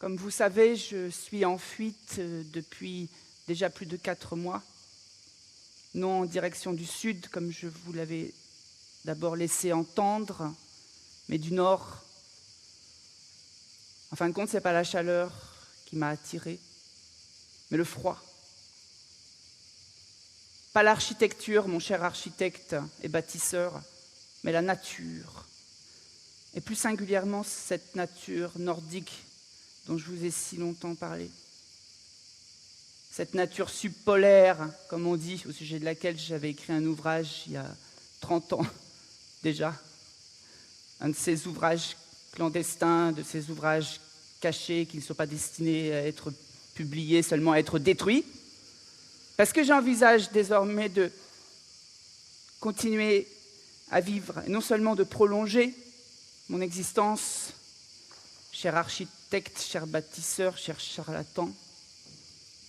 Comme vous savez, je suis en fuite depuis déjà plus de 4 mois, non en direction du sud, comme je vous l'avais d'abord laissé entendre, mais du nord. En fin de compte, ce n'est pas la chaleur qui m'a attirée, mais le froid. Pas l'architecture, mon cher architecte et bâtisseur, mais la nature. Et plus singulièrement, cette nature nordique dont je vous ai si longtemps parlé. Cette nature subpolaire, comme on dit, au sujet de laquelle j'avais écrit un ouvrage il y a 30 ans déjà. Un de ces ouvrages clandestins, de ces ouvrages cachés qui ne sont pas destinés à être publiés, seulement à être détruits. Parce que j'envisage désormais de continuer à vivre, et non seulement de prolonger mon existence, cher architecte, cher bâtisseur, cher charlatan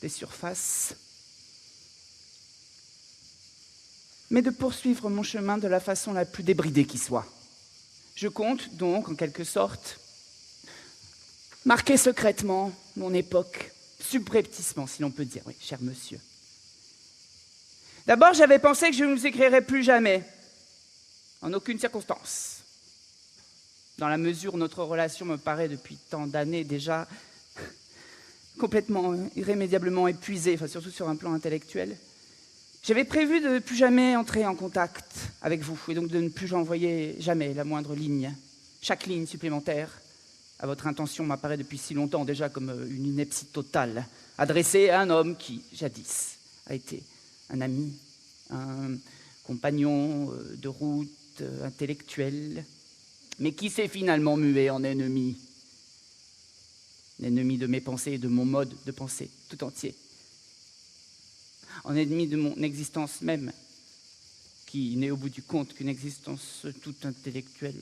des surfaces, mais de poursuivre mon chemin de la façon la plus débridée qui soit. Je compte donc, en quelque sorte, marquer secrètement mon époque, subrepticement, si l'on peut dire, oui, cher monsieur. D'abord, j'avais pensé que je ne vous écrirais plus jamais, en aucune circonstance. Dans la mesure où notre relation me paraît depuis tant d'années déjà complètement, irrémédiablement épuisée, enfin, surtout sur un plan intellectuel, j'avais prévu de ne plus jamais entrer en contact avec vous, et donc de ne plus envoyer jamais la moindre ligne. Chaque ligne supplémentaire à votre intention m'apparaît depuis si longtemps déjà comme une ineptie totale, adressée à un homme qui, jadis, a été un ami, un compagnon de route intellectuel, mais qui s'est finalement mué en ennemi. L'ennemi de mes pensées et de mon mode de pensée tout entier. En ennemi de mon existence même, qui n'est au bout du compte qu'une existence toute intellectuelle.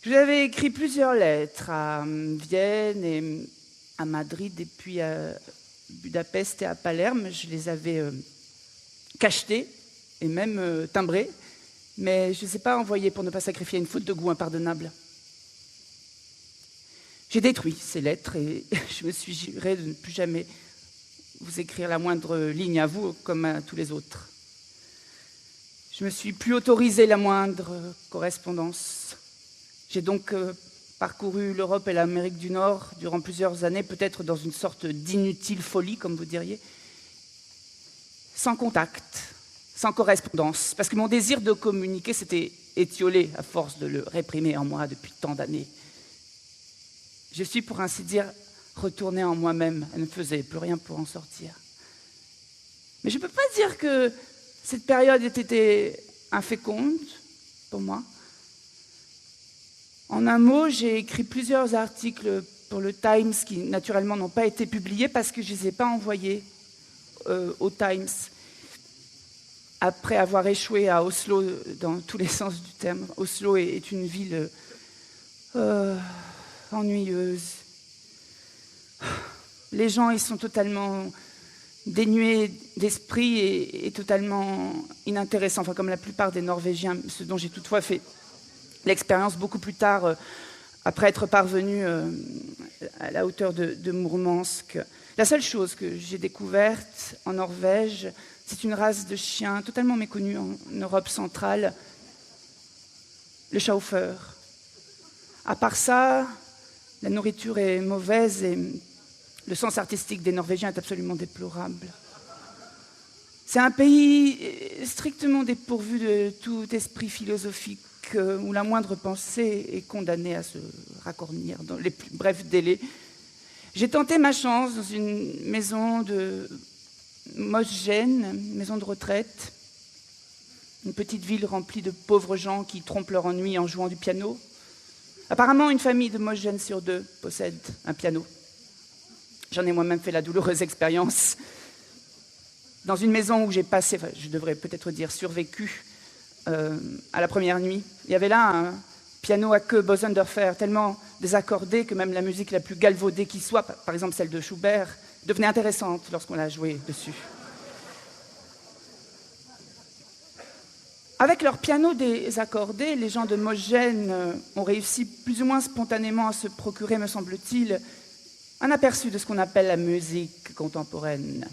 Je vous avais écrit plusieurs lettres à Vienne et à Madrid et puis à Budapest et à Palerme. Je les avais cachetées et même timbrées, mais je ne les ai pas envoyées pour ne pas sacrifier une faute de goût impardonnable. J'ai détruit ces lettres et je me suis juré de ne plus jamais vous écrire la moindre ligne à vous comme à tous les autres. Je ne me suis plus autorisé la moindre correspondance. J'ai donc parcouru l'Europe et l'Amérique du Nord durant plusieurs années, peut-être dans une sorte d'inutile folie, comme vous diriez, sans contact, sans correspondance, parce que mon désir de communiquer s'était étiolé à force de le réprimer en moi depuis tant d'années. Je suis, pour ainsi dire, retournée en moi-même. Elle ne faisait plus rien pour en sortir. Mais je ne peux pas dire que cette période ait été inféconde pour moi. En un mot, j'ai écrit plusieurs articles pour le Times qui, naturellement, n'ont pas été publiés parce que je ne les ai pas envoyés au Times après avoir échoué à Oslo dans tous les sens du terme. Oslo est une ville ennuyeuse. Les gens, ils sont totalement dénués d'esprit et totalement inintéressants, enfin, comme la plupart des Norvégiens, ce dont j'ai toutefois fait l'expérience beaucoup plus tard, après être parvenu à la hauteur de Mourmansk. La seule chose que j'ai découverte en Norvège, c'est une race de chiens totalement méconnue en Europe centrale, le Schäfer. À part ça, la nourriture est mauvaise et le sens artistique des Norvégiens est absolument déplorable. C'est un pays strictement dépourvu de tout esprit philosophique, où la moindre pensée est condamnée à se racornir dans les plus brefs délais. J'ai tenté ma chance dans une maison de Mosgen, maison de retraite, une petite ville remplie de pauvres gens qui trompent leur ennui en jouant du piano. Apparemment, une famille de Mosgen sur 2 possède un piano. J'en ai moi-même fait la douloureuse expérience. Dans une maison où j'ai passé, enfin, je devrais peut-être dire survécu, à la première nuit. Il y avait là un piano à queue Bosendorfer, tellement désaccordé que même la musique la plus galvaudée qui soit, par exemple celle de Schubert, devenait intéressante lorsqu'on la jouait dessus. Avec leur piano désaccordé, les gens de Mogène ont réussi plus ou moins spontanément à se procurer, me semble-t-il, un aperçu de ce qu'on appelle la musique contemporaine,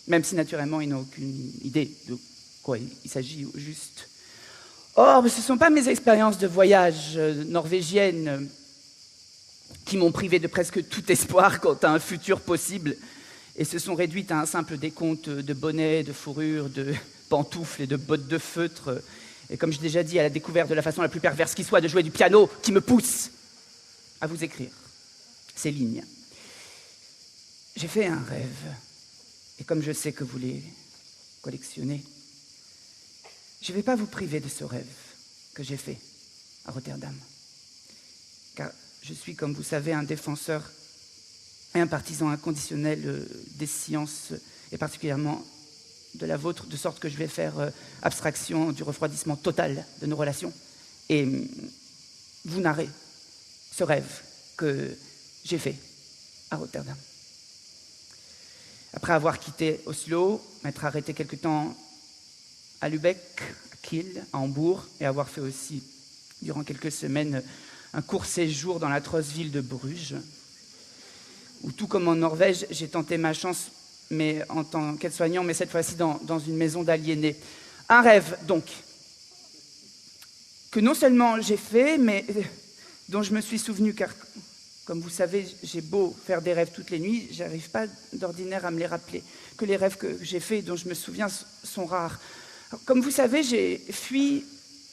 même si naturellement ils n'ont aucune idée de quoi il s'agit au juste. Or, ce ne sont pas mes expériences de voyage norvégiennes qui m'ont privé de presque tout espoir quant à un futur possible et se sont réduites à un simple décompte de bonnets, de fourrures, de pantoufles et de bottes de feutre. Et comme j'ai déjà dit, à la découverte de la façon la plus perverse qui soit de jouer du piano, qui me pousse à vous écrire ces lignes. J'ai fait un rêve, et comme je sais que vous les collectionnez, je ne vais pas vous priver de ce rêve que j'ai fait à Rotterdam. Car je suis, comme vous savez, un défenseur et un partisan inconditionnel des sciences, et particulièrement de la vôtre, de sorte que je vais faire abstraction du refroidissement total de nos relations et vous narrer ce rêve que j'ai fait à Rotterdam. Après avoir quitté Oslo, m'être arrêté quelque temps à Lübeck, à Kiel, à Hambourg, et avoir fait aussi, durant quelques semaines, un court séjour dans l'atroce ville de Bruges, où tout comme en Norvège, j'ai tenté ma chance, mais en tant qu'aide-soignant, mais cette fois-ci dans une maison d'aliénés. Un rêve, donc, que non seulement j'ai fait, mais dont je me suis souvenu, car, comme vous savez, j'ai beau faire des rêves toutes les nuits, j'arrive pas d'ordinaire à me les rappeler, que les rêves que j'ai faits et dont je me souviens sont rares. Comme vous savez, j'ai fui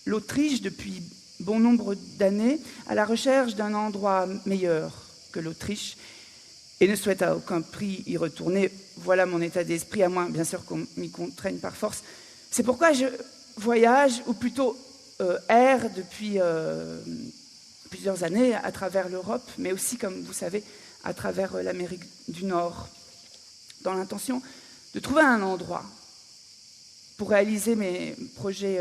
l'Autriche depuis bon nombre d'années à la recherche d'un endroit meilleur que l'Autriche et ne souhaite à aucun prix y retourner. Voilà mon état d'esprit, à moins, bien sûr, qu'on m'y contraigne par force. C'est pourquoi je voyage, ou plutôt erre depuis plusieurs années à travers l'Europe, mais aussi, comme vous savez, à travers l'Amérique du Nord, dans l'intention de trouver un endroit pour réaliser mes projets,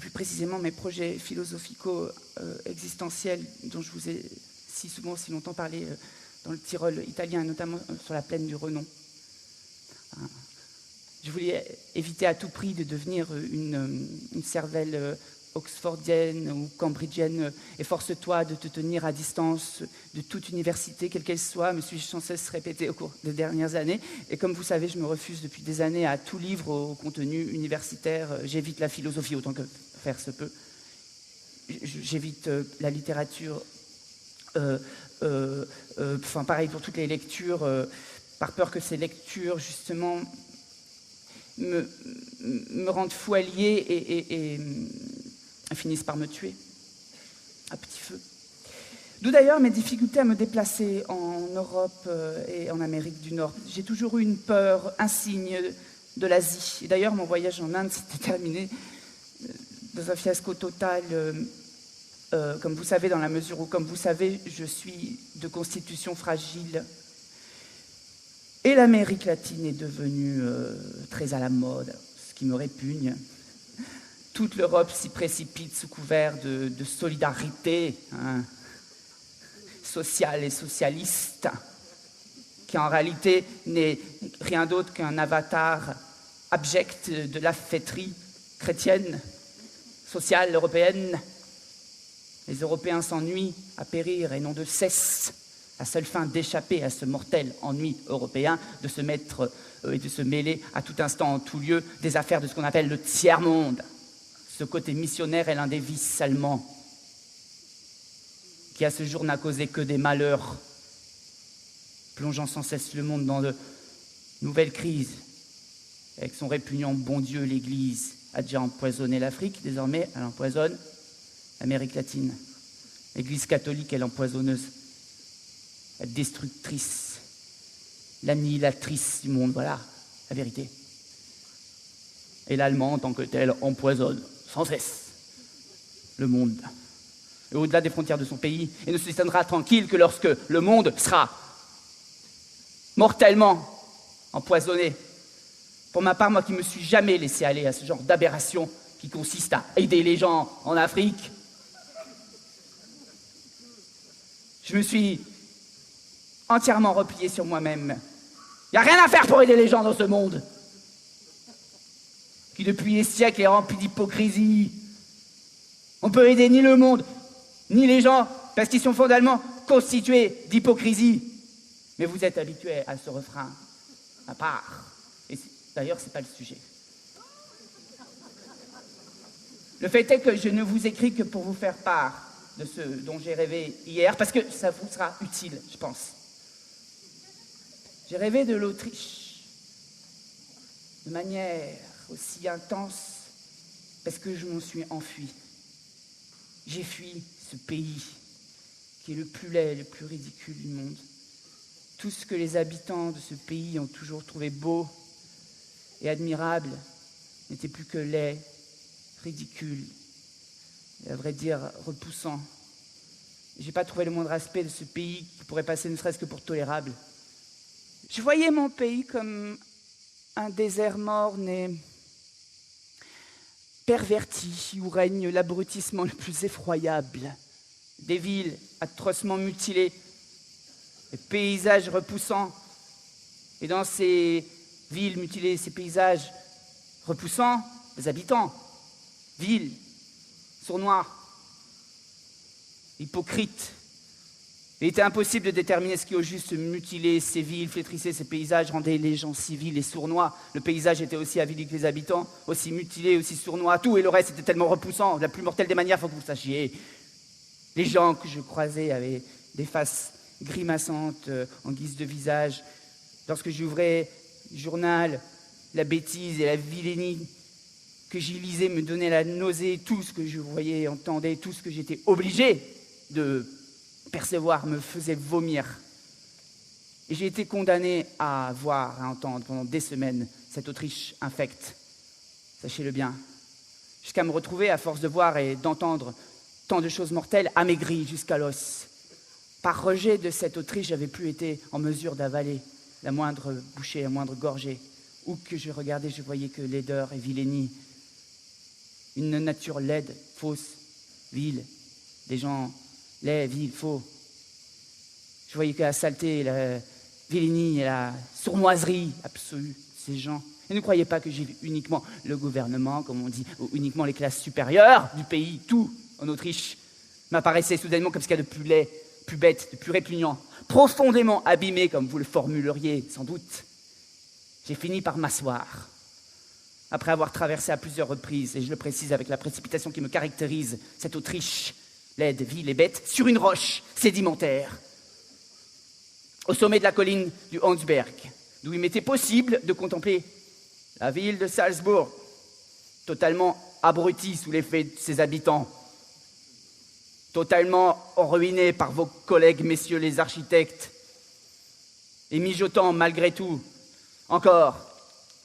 plus précisément mes projets philosophico-existentiels dont je vous ai si souvent, si longtemps parlé dans le Tyrol italien, notamment sur la plaine du Renon. Je voulais éviter à tout prix de devenir une cervelle oxfordienne ou cambridgienne, et force-toi de te tenir à distance de toute université, quelle qu'elle soit, me suis-je sans cesse répété au cours des dernières années. Et comme vous savez, je me refuse depuis des années à tout livre au contenu universitaire. J'évite la philosophie autant que faire se peut. J'évite la littérature, pareil pour toutes les lectures, par peur que ces lectures, justement, me rendent fou allié et finissent par me tuer à petit feu. D'où d'ailleurs mes difficultés à me déplacer en Europe et en Amérique du Nord. J'ai toujours eu une peur insigne de l'Asie. Et d'ailleurs, mon voyage en Inde s'était terminé dans un fiasco total, comme vous savez, dans la mesure où, comme vous savez, je suis de constitution fragile. Et l'Amérique latine est devenue très à la mode, ce qui me répugne. Toute l'Europe s'y précipite sous couvert de solidarité sociale et socialiste, qui en réalité n'est rien d'autre qu'un avatar abject de la fêterie chrétienne, sociale, européenne. Les Européens s'ennuient à périr et n'ont de cesse, à seule fin d'échapper à ce mortel ennui européen, de se mettre et de se mêler à tout instant, en tout lieu, des affaires de ce qu'on appelle le tiers-monde. Ce côté missionnaire est l'un des vices allemands, qui à ce jour n'a causé que des malheurs, plongeant sans cesse le monde dans de nouvelles crises. Avec son répugnant bon Dieu, l'Église a déjà empoisonné l'Afrique, désormais elle empoisonne l'Amérique latine. L'Église catholique est l'empoisonneuse, la destructrice, l'annihilatrice du monde, voilà la vérité. Et l'Allemand, en tant que tel, empoisonne sans cesse le monde, et au-delà des frontières de son pays, et ne se tiendra tranquille que lorsque le monde sera mortellement empoisonné. Pour ma part, moi qui ne me suis jamais laissé aller à ce genre d'aberration qui consiste à aider les gens en Afrique, je me suis entièrement replié sur moi-même. Il n'y a rien à faire pour aider les gens dans ce monde. qui depuis des siècles est rempli d'hypocrisie. On peut aider ni le monde, ni les gens, parce qu'ils sont fondamentalement constitués d'hypocrisie. Mais vous êtes habitués à ce refrain, à part. Et d'ailleurs, c'est pas le sujet. Le fait est que je ne vous écris que pour vous faire part de ce dont j'ai rêvé hier, parce que ça vous sera utile, je pense. J'ai rêvé de l'Autriche, de manière aussi intense, parce que je m'en suis enfui. J'ai fui ce pays qui est le plus laid, le plus ridicule du monde. Tout ce que les habitants de ce pays ont toujours trouvé beau et admirable n'était plus que laid, ridicule, et à vrai dire repoussant. J'ai pas trouvé le moindre aspect de ce pays qui pourrait passer ne serait-ce que pour tolérable. Je voyais mon pays comme un désert morne et perverti où règne l'abrutissement le plus effroyable. Des villes atrocement mutilées, des paysages repoussants. Et dans ces villes mutilées, ces paysages repoussants, des habitants, villes, sournois, hypocrites. Il était impossible de déterminer ce qui au juste mutilait ces villes, flétrissait ces paysages, rendait les gens civils et sournois. Le paysage était aussi avili que les habitants, aussi mutilé, aussi sournois. Tout et le reste était tellement repoussant. De la plus mortelle des manières, il faut que vous sachiez. Les gens que je croisais avaient des faces grimaçantes en guise de visage. Lorsque j'ouvrais le journal, la bêtise et la vilainie que j'y lisais me donnait la nausée. Tout ce que je voyais et entendais, tout ce que j'étais obligé de percevoir me faisait vomir. Et j'ai été condamné à voir, à entendre pendant des semaines cette Autriche infecte. Sachez-le bien. Jusqu'à me retrouver, à force de voir et d'entendre tant de choses mortelles, amaigri jusqu'à l'os. Par rejet de cette Autriche, j'avais plus été en mesure d'avaler la moindre bouchée, la moindre gorgée. Où que je regardais, je voyais que laideur et vilainie. Une nature laide, fausse, vile, des gens laids, vils, faux. Je voyais que la saleté, la vilainie et la sournoiserie absolue de ces gens. Et ne croyez pas que j'ai vu uniquement le gouvernement, comme on dit, ou uniquement les classes supérieures du pays. Tout, en Autriche, m'apparaissait soudainement comme ce qu'il y a de plus laid, plus bête, de plus répugnant, profondément abîmé, comme vous le formuleriez sans doute. J'ai fini par m'asseoir, après avoir traversé à plusieurs reprises, et je le précise avec la précipitation qui me caractérise, cette Autriche, laide, vile et bête, sur une roche sédimentaire, au sommet de la colline du Hansberg, d'où il m'était possible de contempler la ville de Salzbourg, totalement abrutie sous l'effet de ses habitants, totalement ruinée par vos collègues, messieurs les architectes, et mijotant malgré tout, encore,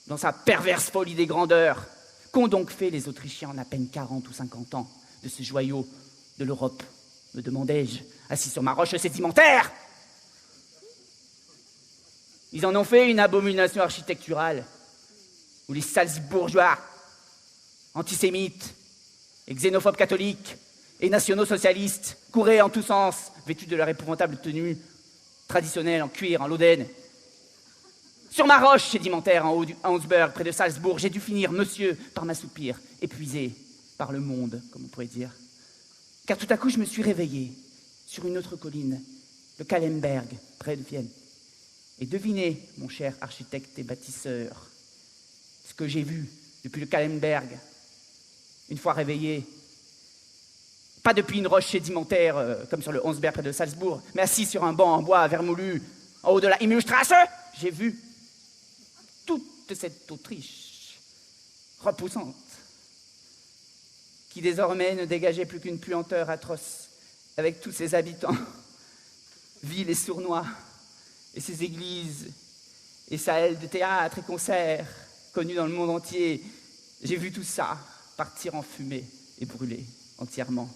dans sa perverse folie des grandeurs. Qu'ont donc fait les Autrichiens en à peine 40 ou 50 ans de ce joyau de l'Europe, me demandai-je, assis sur ma roche sédimentaire? Ils en ont fait une abomination architecturale, où les Salzbourgeois, antisémites, et xénophobes catholiques, et nationaux-socialistes, couraient en tous sens, vêtus de leur épouvantable tenue traditionnelle en cuir, en laudaine. Sur ma roche sédimentaire en haut du Hansberg, près de Salzbourg, j'ai dû finir, monsieur, par m'assoupir, épuisé par le monde, comme on pourrait dire. Car tout à coup, je me suis réveillé sur une autre colline, le Kahlenberg, près de Vienne. Et devinez, mon cher architecte et bâtisseur, ce que j'ai vu depuis le Kahlenberg, une fois réveillé. Pas depuis une roche sédimentaire, comme sur le Hansberg près de Salzbourg, mais assis sur un banc en bois vermoulu, en haut de la Himmelstrasse, j'ai vu toute cette Autriche repoussante, qui désormais ne dégageait plus qu'une puanteur atroce, avec tous ses habitants, vils et sournois, et ses églises, et salles de théâtre et concerts, connues dans le monde entier. J'ai vu tout ça partir en fumée et brûler entièrement,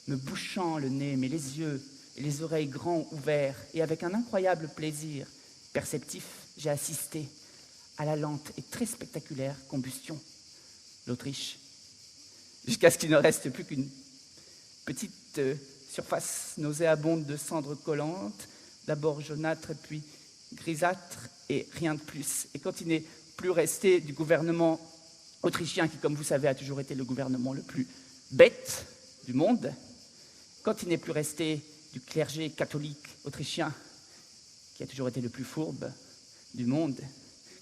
me bouchant le nez, mais les yeux et les oreilles grands ouverts, et avec un incroyable plaisir perceptif, j'ai assisté à la lente et très spectaculaire combustion de l'Autriche, jusqu'à ce qu'il ne reste plus qu'une petite surface nauséabonde de cendres collantes, d'abord jaunâtre, puis grisâtre, et rien de plus. Et quand il n'est plus resté du gouvernement autrichien qui, comme vous savez, a toujours été le gouvernement le plus bête du monde, quand il n'est plus resté du clergé catholique autrichien, qui a toujours été le plus fourbe du monde,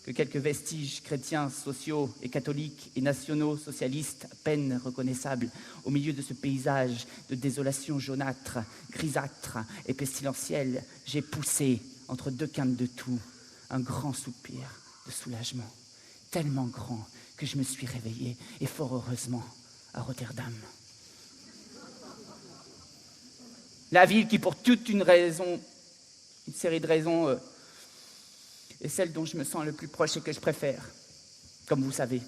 que quelques vestiges chrétiens, sociaux et catholiques et nationaux socialistes à peine reconnaissables au milieu de ce paysage de désolation jaunâtre, grisâtre et pestilentielle, j'ai poussé entre deux quintes de toux un grand soupir de soulagement, tellement grand que je me suis réveillé, et fort heureusement, à Rotterdam. La ville qui, pour toute une série de raisons, est celle dont je me sens le plus proche et que je préfère, comme vous savez.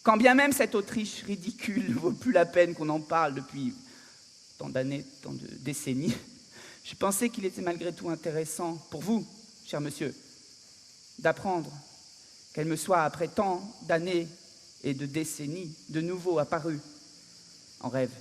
Quand bien même cette Autriche ridicule ne vaut plus la peine qu'on en parle depuis tant d'années, tant de décennies, je pensais qu'il était malgré tout intéressant pour vous, cher monsieur, d'apprendre qu'elle me soit, après tant d'années et de décennies, de nouveau apparue en rêve.